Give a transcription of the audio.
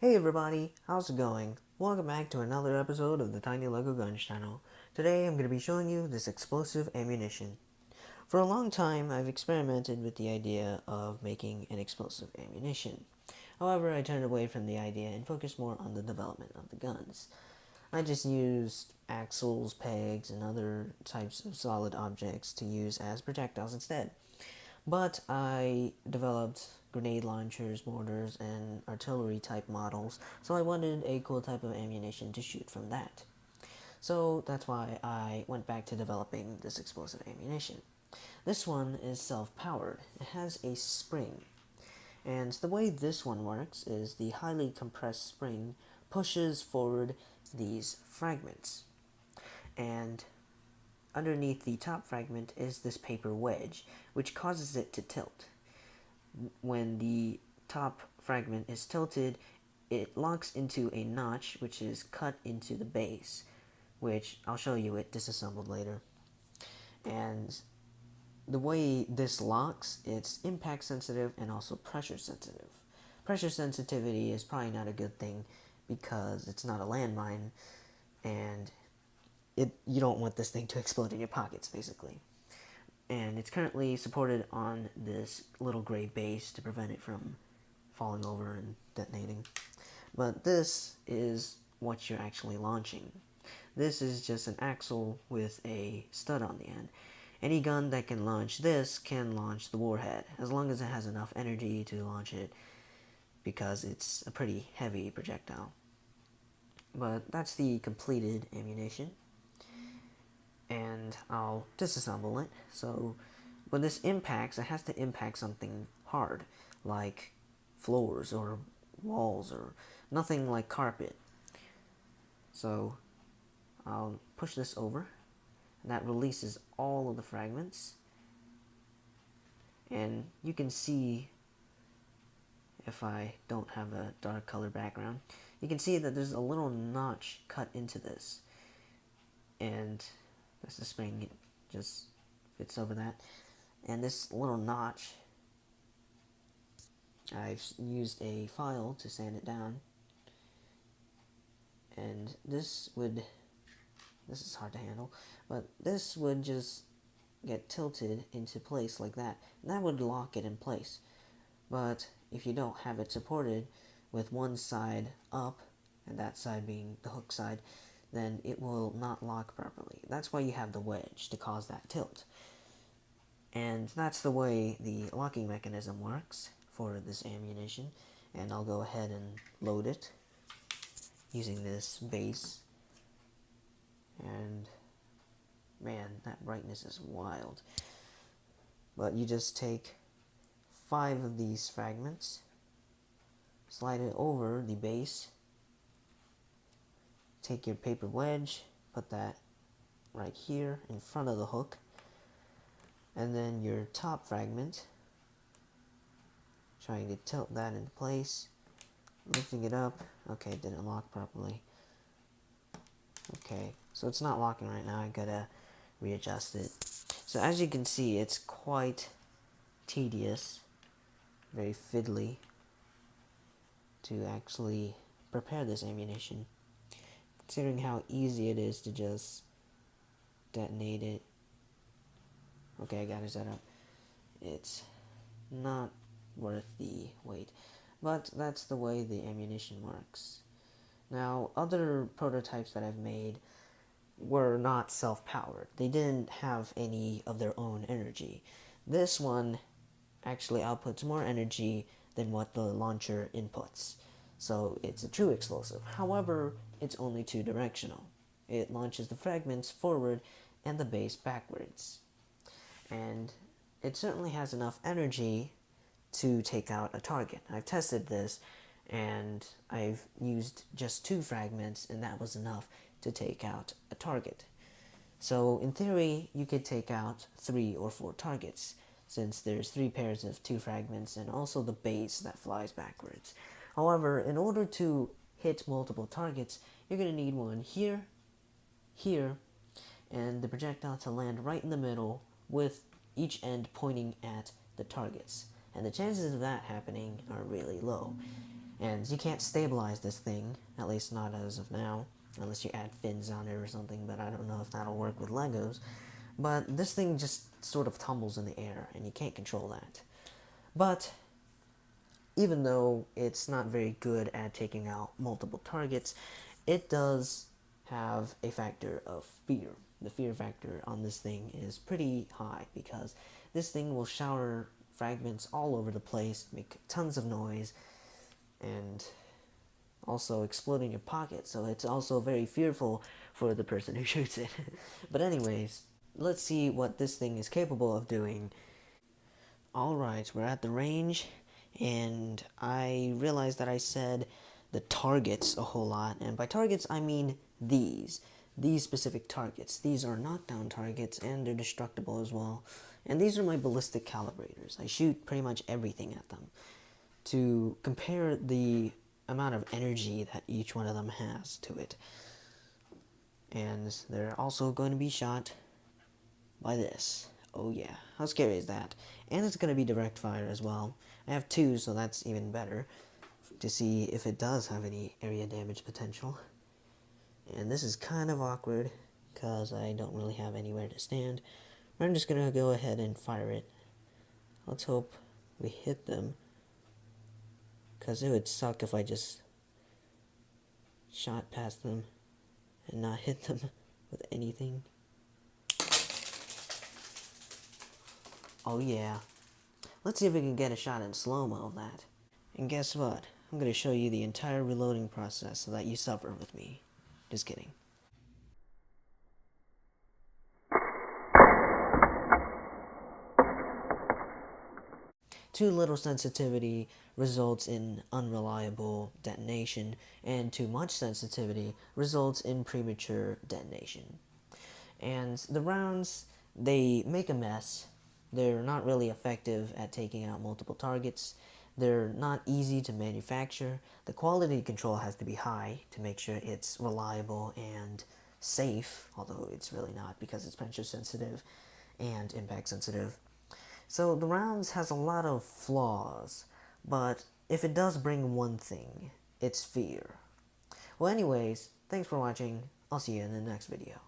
Hey everybody, how's it going? Welcome back to another episode of the Tiny Lego Guns channel. Today I'm going to be showing you this explosive ammunition. For a long time I've experimented with the idea of making an explosive ammunition. However, I turned away from the idea and focused more on the development of the guns. I just used axles, pegs, and other types of solid objects to use as projectiles instead. But I developed grenade launchers, mortars, and artillery type models, so I wanted a cool type of ammunition to shoot from that. So that's why I went back to developing this explosive ammunition. This one is self-powered. It has a spring. And the way this one works is the highly compressed spring pushes forward these fragments. And underneath the top fragment is this paper wedge, which causes it to tilt. When the top fragment is tilted, it locks into a notch which is cut into the base, which I'll show you it disassembled later. And the way this locks, it's impact sensitive and also pressure sensitive. Pressure sensitivity is probably not a good thing because it's not a landmine, and you don't want this thing to explode in your pockets, basically. And it's currently supported on this little gray base to prevent it from falling over and detonating. But this is what you're actually launching. This is just an axle with a stud on the end. Any gun that can launch this can launch the warhead, as long as it has enough energy to launch it, because it's a pretty heavy projectile. But that's the completed ammunition, and I'll disassemble it. So when this impacts, it has to impact something hard, like floors or walls, or nothing like carpet. So I'll push this over, and that releases all of the fragments. And you can see, if I don't have a dark color background, you can see that there's a little notch cut into this. And that's the spring, it just fits over that. And this little notch, I've used a file to sand it down. And this is hard to handle, but this would just get tilted into place like that, and that would lock it in place. But if you don't have it supported with one side up, and that side being the hook side, then it will not lock properly. That's why you have the wedge, to cause that tilt. And that's the way the locking mechanism works for this ammunition. And I'll go ahead and load it using this base. And man, that brightness is wild. But you just take 5 of these fragments, slide it over the base, take your paper wedge, put that right here in front of the hook, and then your top fragment, trying to tilt that into place, lifting it up. Okay, it didn't lock properly. Okay, so it's not locking right now, I gotta readjust it. So as you can see, it's quite tedious, very fiddly to actually prepare this ammunition, considering how easy it is to just detonate it. Okay, I got it set up. It's not worth the wait, but that's the way the ammunition works. Now, other prototypes that I've made were not self-powered. They didn't have any of their own energy. This one actually outputs more energy than what the launcher inputs. So it's a true explosive. However, it's only two-directional. It launches the fragments forward and the base backwards. And it certainly has enough energy to take out a target. I've tested this, and I've used just 2 fragments, and that was enough to take out a target. So in theory, you could take out 3 or 4 targets, since there's 3 pairs of 2 fragments and also the base that flies backwards. However, in order to hit multiple targets, you're going to need one here, here, and the projectile to land right in the middle with each end pointing at the targets. And the chances of that happening are really low. And you can't stabilize this thing, at least not as of now, unless you add fins on it or something, but I don't know if that'll work with Legos. But this thing just sort of tumbles in the air, and you can't control that. But even though it's not very good at taking out multiple targets, it does have a factor of fear. The fear factor on this thing is pretty high because this thing will shower fragments all over the place, make tons of noise, and also explode in your pocket, so it's also very fearful for the person who shoots it. But anyways, let's see what this thing is capable of doing. Alright, we're at the range, and I realized that I said the targets a whole lot, and by targets I mean these specific targets. These are knockdown targets, and they're destructible as well. And these are my ballistic calibrators. I shoot pretty much everything at them to compare the amount of energy that each one of them has to it. And they're also going to be shot by this. Oh yeah, how scary is that? And it's going to be direct fire as well. I have two, so that's even better to see if it does have any area damage potential. And this is kind of awkward because I don't really have anywhere to stand. I'm just going to go ahead and fire it. Let's hope we hit them, because it would suck if I just shot past them and not hit them with anything. Oh yeah. Let's see if we can get a shot in slow-mo of that. And guess what? I'm going to show you the entire reloading process so that you suffer with me. Just kidding. Too little sensitivity results in unreliable detonation, and too much sensitivity results in premature detonation. And the rounds, they make a mess. They're not really effective at taking out multiple targets. They're not easy to manufacture. The quality control has to be high to make sure it's reliable and safe, although it's really not because it's pressure sensitive and impact sensitive. So the rounds has a lot of flaws, but if it does bring one thing, it's fear. Well anyways, thanks for watching. I'll see you in the next video.